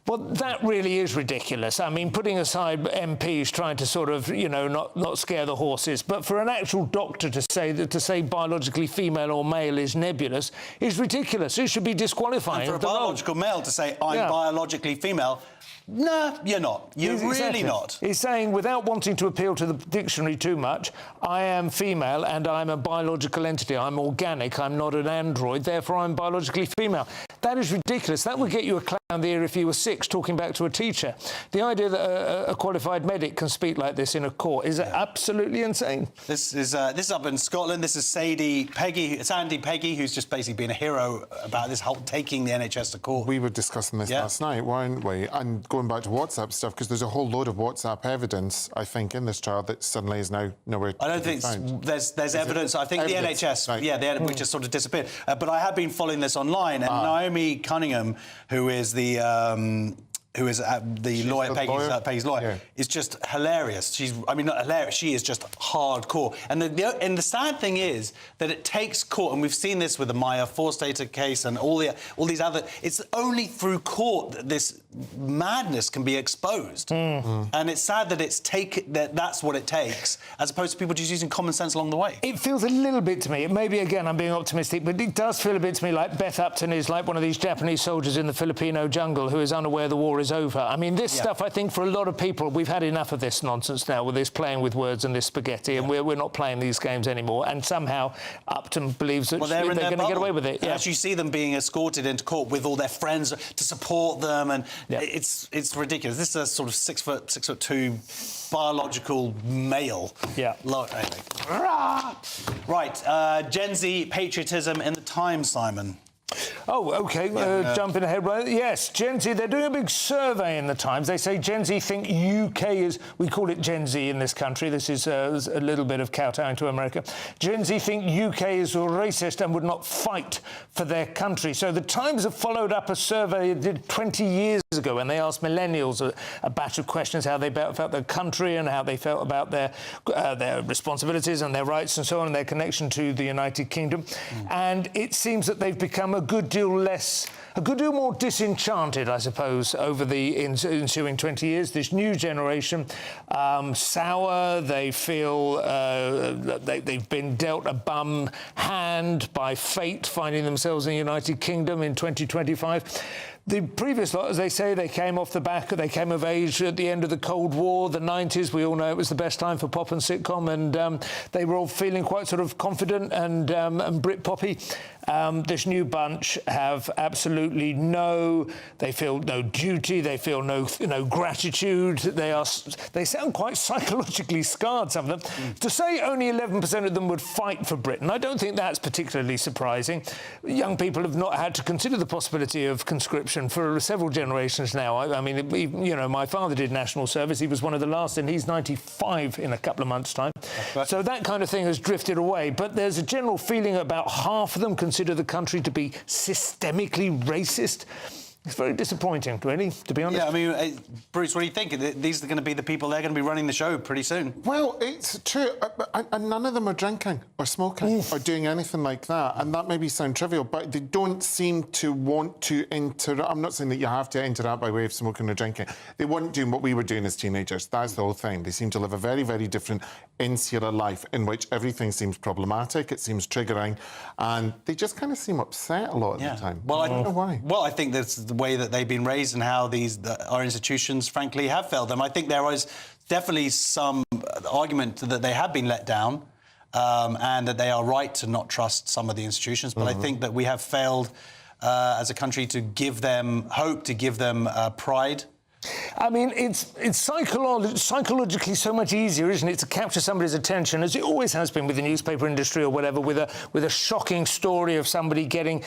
Well, that really is ridiculous. I mean, putting aside MPs trying to sort of, you know, not scare the horses, but for an actual doctor to say biologically female or male is nebulous is ridiculous. It should be disqualifying. And for a biological male to say, I'm biologically female, no, you're not. You're really not. He's saying, without wanting to appeal to the dictionary too much, I am female and I'm a biological entity. I'm organic. I'm not an android. Therefore, I'm biologically female. That is ridiculous. That would get you a clap in the ear if you were 6 talking back to a teacher. The idea that a qualified medic can speak like this in a court is absolutely insane. This is up in Scotland. This is Sandy Peggy, who's just basically been a hero about this whole taking the NHS to court. We were discussing this last night, weren't we? And going back to WhatsApp stuff, because there's a whole load of WhatsApp evidence, I think, in this trial that suddenly is now nowhere to be found. I don't think there's evidence. I think evidence, the NHS, right. Which just sort of disappeared. But I have been following this online, and Naomi Cunningham, who is the lawyer, Peggy's lawyer, is just hilarious. Not hilarious, she is just hardcore. And the sad thing is that it takes court, and we've seen this with the Maya Forstater case and all these other... It's only through court that this madness can be exposed. And it's sad that that's what it takes, as opposed to people just using common sense along the way. It feels a little bit to me, maybe again I'm being optimistic, but it does feel a bit to me like Beth Upton is like one of these Japanese soldiers in the Filipino jungle who is unaware the war is over. I mean, this stuff, I think, for a lot of people, we've had enough of this nonsense now, with this playing with words and this spaghetti, and we're not playing these games anymore. And somehow Upton believes that they're going to get away with it. And as you see them being escorted into court with all their friends to support them, and it's ridiculous. This is a sort of 6'2" biological male. Yeah. Right, Gen Z patriotism in the Times, Simon. Oh, OK, jumping ahead. Right. Yes, Gen Z, they're doing a big survey in the Times. They say Gen Z think UK is... We call it Gen Z in this country. This is a little bit of kowtowing to America. Gen Z think UK is racist and would not fight for their country. So the Times have followed up a survey it did 20 years ago, and they asked millennials a batch of questions, how they felt their country and how they felt about their responsibilities and their rights and so on, and their connection to the United Kingdom. And it seems that they've become a good deal more disenchanted, I suppose, over the ensuing 20 years. This new generation, sour, they feel they've been dealt a bum hand by fate, finding themselves in the United Kingdom in 2025. The previous lot, as they say, they came of age at the end of the Cold War, the 90s. We all know it was the best time for pop and sitcom, and they were all feeling quite sort of confident and Britpoppy. This new bunch have absolutely they feel no duty, they feel no gratitude. They sound quite psychologically scarred, some of them. To say only 11% of them would fight for Britain, I don't think that's particularly surprising. Young people have not had to consider the possibility of conscription for several generations now. I mean, my father did national service. He was one of the last, and he's 95 in a couple of months' time. So that kind of thing has drifted away. But there's a general feeling about half of them consider the country to be systemically racist. It's very disappointing, really, to be honest. Yeah, I mean, Bruce, what do you think? These are going to be the people, they're going to be running the show pretty soon. Well, it's true. And none of them are drinking or smoking or doing anything like that. And that maybe sound trivial, but they don't seem to want to interact. I'm not saying that you have to interact by way of smoking or drinking. They weren't doing what we were doing as teenagers. That's the whole thing. They seem to live a very, very different, insular life in which everything seems problematic, it seems triggering, and they just kind of seem upset a lot of the time. Well, I don't know why. Well, I think that's the way that they've been raised and how our institutions, frankly, have failed them. I think there is definitely some argument that they have been let down and that they are right to not trust some of the institutions. But I think that we have failed as a country to give them hope, to give them pride. I mean, it's psychologically so much easier, isn't it, to capture somebody's attention, as it always has been with the newspaper industry or whatever, with a shocking story of somebody getting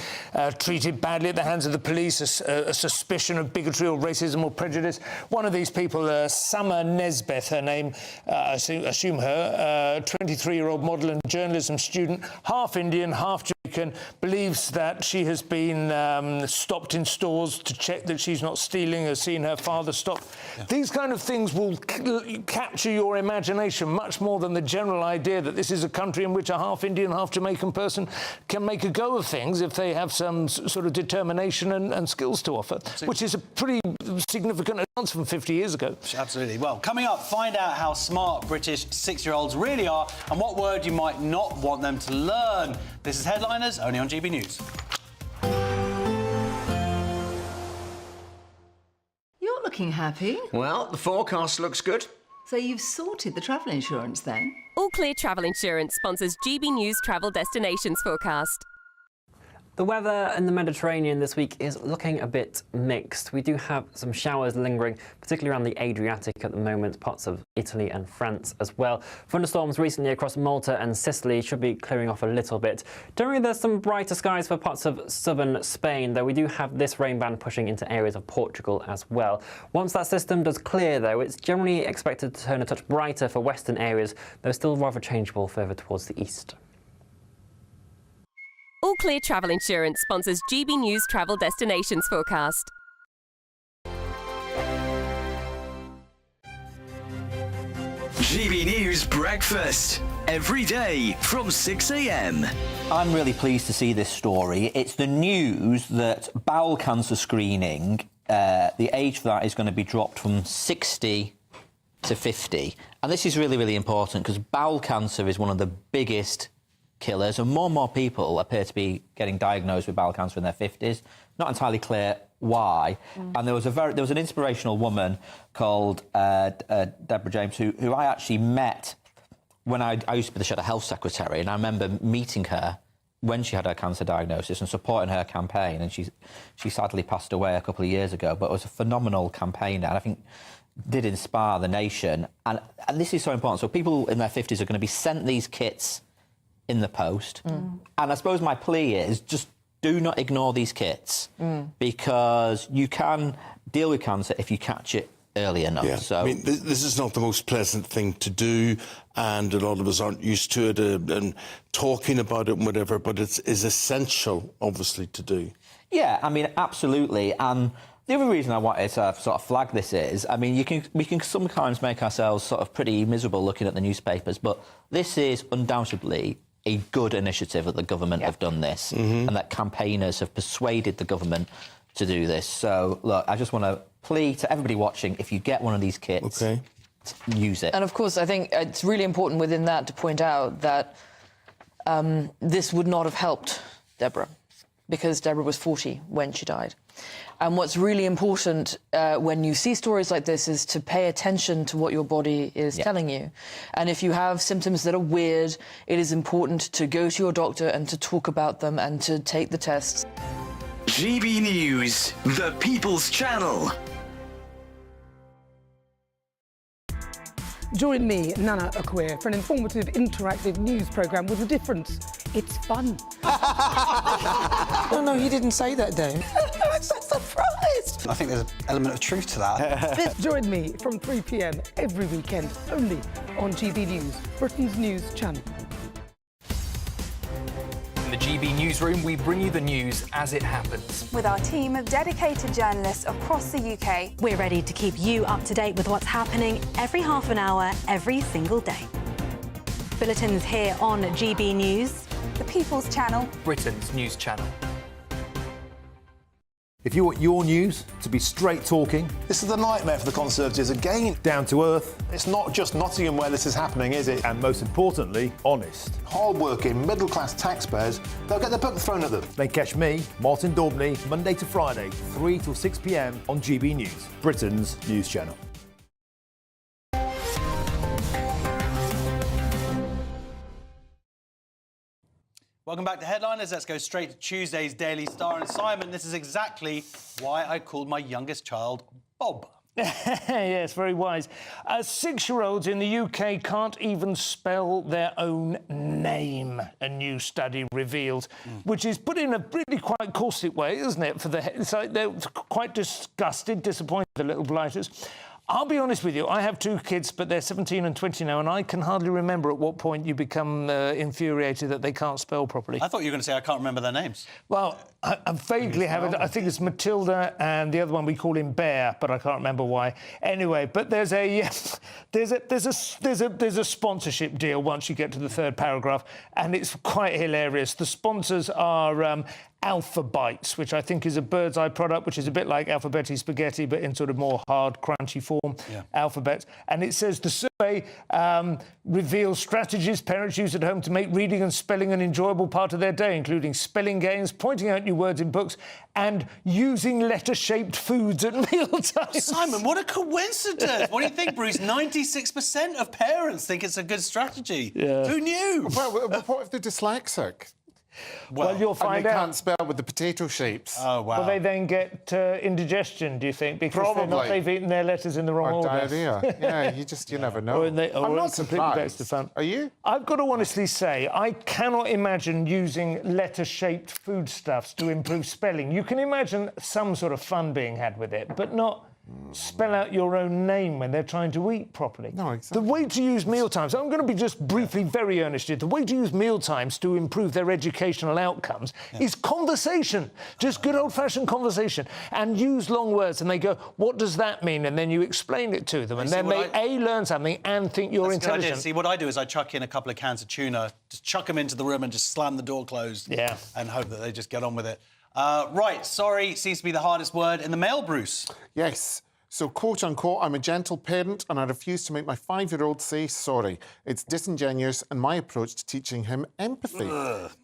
treated badly at the hands of the police, a suspicion of bigotry or racism or prejudice. One of these people, Summer Nesbeth, her name, I assume her, 23-year-old model and journalism student, half Indian, half Jamaican, believes that she has been stopped in stores to check that she's not stealing, has seen her father stop. Yeah. These kind of things will capture your imagination much more than the general idea that this is a country in which a half Indian, half Jamaican person can make a go of things if they have some sort of determination and skills to offer, which is a pretty significant advance from 50 years ago. Absolutely. Well, coming up, find out how smart British 6-year-olds really are and what word you might not want them to learn. This is Headliners, only on GB News. You're looking happy. Well, the forecast looks good. So you've sorted the travel insurance then? All Clear Travel Insurance sponsors GB News Travel Destinations Forecast. The weather in the Mediterranean this week is looking a bit mixed. We do have some showers lingering, particularly around the Adriatic at the moment, parts of Italy and France as well. Thunderstorms recently across Malta and Sicily should be clearing off a little bit. Generally, there's some brighter skies for parts of southern Spain, though we do have this rain band pushing into areas of Portugal as well. Once that system does clear, though, it's generally expected to turn a touch brighter for western areas, though still rather changeable further towards the east. All Clear Travel Insurance sponsors GB News Travel Destinations Forecast. GB News Breakfast, every day from 6 a.m. I'm really pleased to see this story. It's the news that bowel cancer screening, the age for that is going to be dropped from 60 to 50. And this is really, really important because bowel cancer is one of the biggest killers, and more people appear to be getting diagnosed with bowel cancer in their 50s. Not entirely clear why. And there was an inspirational woman called Deborah James who I actually met when I used to be the Shadow Health Secretary, and I remember meeting her when she had her cancer diagnosis and supporting her campaign, and she sadly passed away a couple of years ago, but it was a phenomenal campaign, and I think did inspire the nation. And this is so important. So people in their 50s are going to be sent these kits in the post. And I suppose my plea is just do not ignore these kits because you can deal with cancer if you catch it early enough. Yeah. So I mean, this is not the most pleasant thing to do, and a lot of us aren't used to it and talking about it and whatever, but it's essential, obviously, to do. Yeah, I mean, absolutely. And the other reason I wanted to sort of flag this is, I mean, we can sometimes make ourselves sort of pretty miserable looking at the newspapers, but this is undoubtedly a good initiative that the government have done this and that campaigners have persuaded the government to do this. So, look, I just want to plea to everybody watching, if you get one of these kits, use it. And, of course, I think it's really important within that to point out that this would not have helped Deborah because Deborah was 40 when she died. And what's really important when you see stories like this is to pay attention to what your body is telling you. And if you have symptoms that are weird, it is important to go to your doctor and to talk about them and to take the tests. GB News, the People's Channel. Join me, Nana Akwe, for an informative, interactive news programme with a difference. It's fun. No, he didn't say that, though. I'm so surprised. I think there's an element of truth to that. Join me from 3 p.m. every weekend, only on GB News, Britain's news channel. In the GB newsroom, we bring you the news as it happens. With our team of dedicated journalists across the UK, we're ready to keep you up to date with what's happening every half an hour, every single day. Bulletins here on GB News, the People's Channel, Britain's news channel. If you want your news to be straight talking... This is the nightmare for the Conservatives again. Down to earth. It's not just Nottingham where this is happening, is it? And most importantly, honest. Hard-working, middle-class taxpayers, they'll get their book thrown at them. Then catch me, Martin Daubney, Monday to Friday, 3 till 6 p.m. on GB News, Britain's news channel. Welcome back to Headliners. Let's go straight to Tuesday's Daily Star. And Simon, this is exactly why I called my youngest child Bob. Yes, very wise. 6-year-olds in the UK can't even spell their own name, a new study revealed, which is put in a really quite caustic way, isn't it? It's like they're quite disgusted, disappointed, the little blighters. I'll be honest with you, I have 2 kids, but they're 17 and 20 now, and I can hardly remember at what point you become infuriated that they can't spell properly. I thought you were going to say I can't remember their names. Well, I vaguely have it. I think it's Matilda, and the other one we call him Bear, but I can't remember why. Anyway, but there's a sponsorship deal once you get to the 3rd paragraph, and it's quite hilarious. The sponsors are Alpha Bites, which I think is a Bird's Eye product, which is a bit like Alphabetti spaghetti, but in sort of more hard, crunchy form, Alphabet. And it says the survey reveals strategies parents use at home to make reading and spelling an enjoyable part of their day, including spelling games, pointing out new words in books, and using letter-shaped foods at mealtimes. Simon, what a coincidence! What do you think, Bruce? 96% of parents think it's a good strategy. Yeah. Who knew? Well, what if they're dyslexic? Well, you'll find and they out. can't spell with the potato shapes. Oh, wow. Will they then get indigestion, do you think? Because Probably. they've eaten their letters in the wrong Or order. diarrhea. Yeah, you never know. I'm not surprised. Are you? I've got to honestly say, I cannot imagine using letter-shaped foodstuffs to improve spelling. You can imagine some sort of fun being had with it, but not spell out your own name when they're trying to eat properly. No, exactly. The way to use mealtimes, I'm going to be just briefly very earnest here, the way to use mealtimes to improve their educational outcomes is conversation, just good old-fashioned conversation, and use long words, and they go, what does that mean? And then you explain it to them, and then they, learn something and think you're intelligent. See, what I do is I chuck in a couple of cans of tuna, just chuck them into the room and just slam the door closed and hope that they just get on with it. Right, sorry seems to be the hardest word in the mail, Bruce. Yes. So, quote-unquote, I'm a gentle parent and I refuse to make my 5-year-old say sorry. It's disingenuous and my approach to teaching him empathy.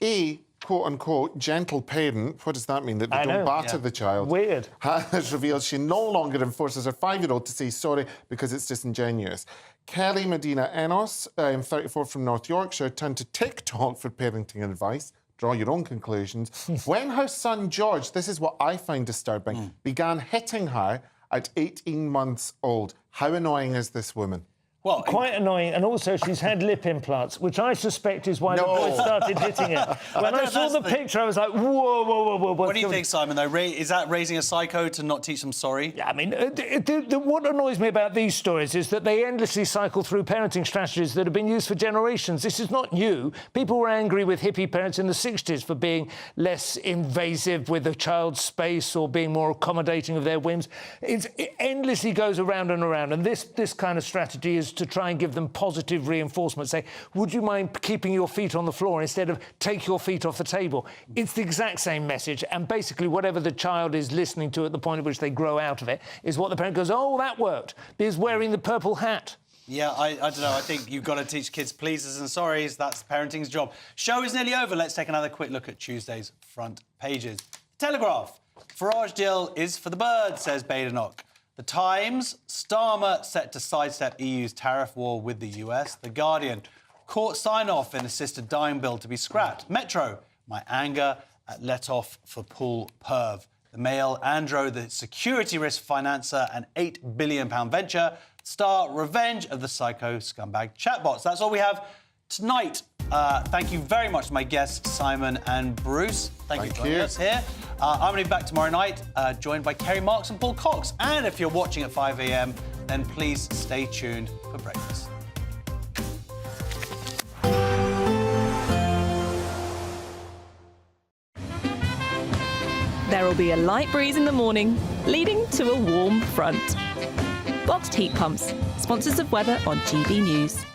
A quote-unquote gentle parent, what does that mean? That they don't batter the child? Weird. Has revealed she no longer enforces her 5-year-old to say sorry because it's disingenuous. Kelly Medina Enos, 34 from North Yorkshire, turned to TikTok for parenting advice. Draw your own conclusions. When her son George, this is what I find disturbing, began hitting her at 18 months old. How annoying is this woman? Well, quite annoying, and also she's had lip implants, which I suspect is why the boy started hitting it. When I saw the picture, I was like, whoa. What do you think, Simon, though? Is that raising a psycho to not teach them sorry? Yeah, I mean, what annoys me about these stories is that they endlessly cycle through parenting strategies that have been used for generations. This is not new. People were angry with hippie parents in the 60s for being less invasive with a child's space or being more accommodating of their whims. It endlessly goes around and around, and this kind of strategy is to try and give them positive reinforcement. Say, would you mind keeping your feet on the floor instead of take your feet off the table? It's the exact same message, and basically whatever the child is listening to at the point at which they grow out of it is what the parent goes, oh, that worked, because wearing the purple hat. Yeah, I don't know. I think you've got to teach kids pleases and sorries. That's parenting's job. Show is nearly over. Let's take another quick look at Tuesday's front pages. Telegraph. Farage deal is for the birds, says Badenoch. The Times, Starmer set to sidestep EU's tariff war with the US. The Guardian, court sign-off in assisted dying bill to be scrapped. Metro, my anger at let-off for pool perv. The Mail, Andro, the security risk financer, an £8 billion venture. Star, revenge of the psycho scumbag chatbots. That's all we have tonight. Thank you very much to my guests, Simon and Bruce. Thank you for joining us here. I'm going to be back tomorrow night, joined by Kerry Marks and Paul Cox. And if you're watching at 5 a.m, then please stay tuned for breakfast. There will be a light breeze in the morning, leading to a warm front. Boxed heat pumps, sponsors of weather on GB News.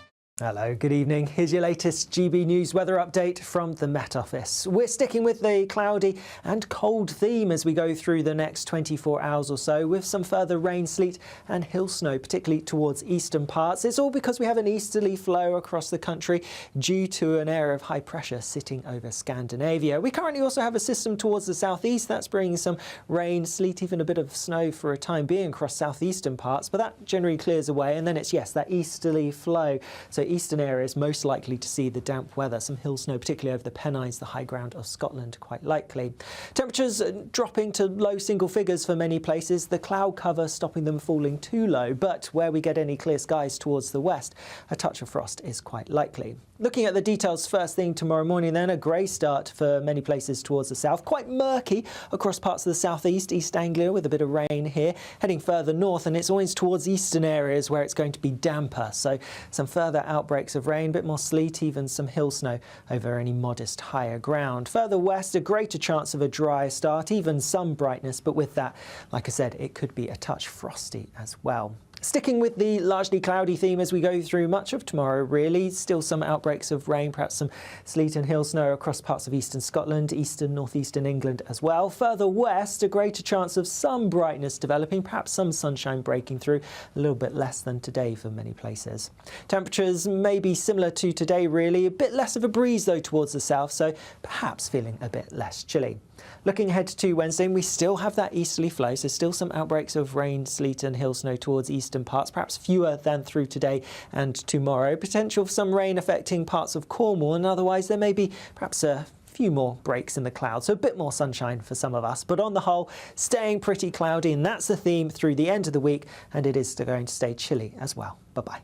Hello, good evening. Here's your latest GB News weather update from the Met Office. We're sticking with the cloudy and cold theme as we go through the next 24 hours or so, with some further rain, sleet and hill snow, particularly towards eastern parts. It's all because we have an easterly flow across the country due to an area of high pressure sitting over Scandinavia. We currently also have a system towards the southeast that's bringing some rain, sleet, even a bit of snow for a time being across southeastern parts, but that generally clears away, and then it's, yes, that easterly flow. So eastern areas most likely to see the damp weather, some hill snow, particularly over the Pennines, the high ground of Scotland, quite likely. Temperatures dropping to low single figures for many places, the cloud cover stopping them falling too low, but where we get any clear skies towards the west, a touch of frost is quite likely. Looking at the details first thing tomorrow morning then, a grey start for many places towards the south, quite murky across parts of the southeast, East Anglia with a bit of rain here, heading further north, and it's always towards eastern areas where it's going to be damper, so some further outbreaks of rain, a bit more sleet, even some hill snow over any modest higher ground. Further west, a greater chance of a drier start, even some brightness, but with that, like I said, it could be a touch frosty as well. Sticking with the largely cloudy theme as we go through much of tomorrow, really. Still some outbreaks of rain, perhaps some sleet and hill snow across parts of eastern Scotland, eastern, northeastern England as well. Further west, a greater chance of some brightness developing, perhaps some sunshine breaking through, a little bit less than today for many places. Temperatures may be similar to today, really. A bit less of a breeze, though, towards the south, so perhaps feeling a bit less chilly. Looking ahead to Wednesday, we still have that easterly flow, so still some outbreaks of rain, sleet and hill snow towards eastern parts, perhaps fewer than through today and tomorrow. Potential for some rain affecting parts of Cornwall, and otherwise there may be perhaps a few more breaks in the clouds, so a bit more sunshine for some of us. But on the whole, staying pretty cloudy, and that's the theme through the end of the week, and it is going to stay chilly as well. Bye-bye.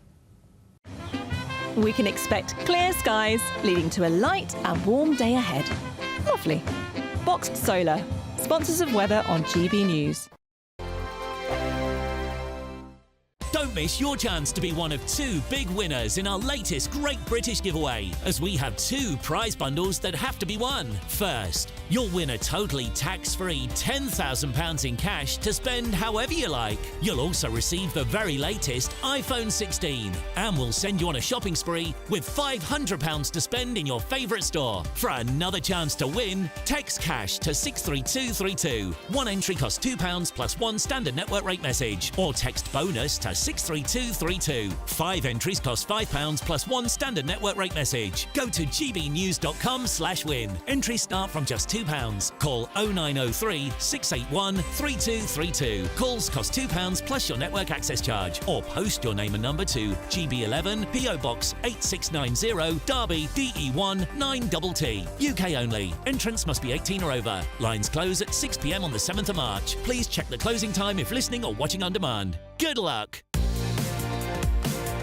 We can expect clear skies, leading to a light and warm day ahead. Lovely. Boxed Solar, sponsors of weather on GB News. Don't miss your chance to be one of 2 big winners in our latest Great British giveaway, as we have 2 prize bundles that have to be won. First, you'll win a totally tax-free £10,000 in cash to spend however you like. You'll also receive the very latest iPhone 16, and we'll send you on a shopping spree with £500 to spend in your favourite store. For another chance to win, text cash to 63232. One entry costs £2 plus 1 standard network rate message, or text bonus to 63232. 5 entries cost £5 plus 1 standard network rate message. Go to gbnews.com/win. Entries start from just £2. Call 0903 681 3232. Calls cost £2 plus your network access charge, or post your name and number to GB11 PO Box 8690 Derby DE1 9TT. UK only. Entrants must be 18 or over. Lines close at 6 p.m. on the 7th of March. Please check the closing time if listening or watching on demand. Good luck.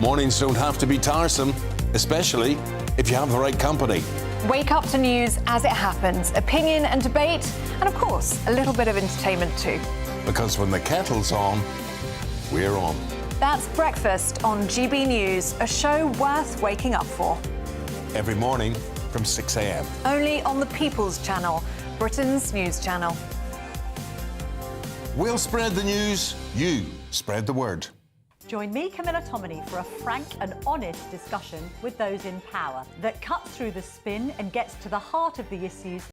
Mornings don't have to be tiresome, especially if you have the right company. Wake up to news as it happens, opinion and debate, and of course, a little bit of entertainment too. Because when the kettle's on, we're on. That's Breakfast on GB News, a show worth waking up for. Every morning from 6 a.m. Only on the People's Channel, Britain's news channel. We'll spread the news, you spread the word. Join me, Camilla Tominey, for a frank and honest discussion with those in power that cuts through the spin and gets to the heart of the issues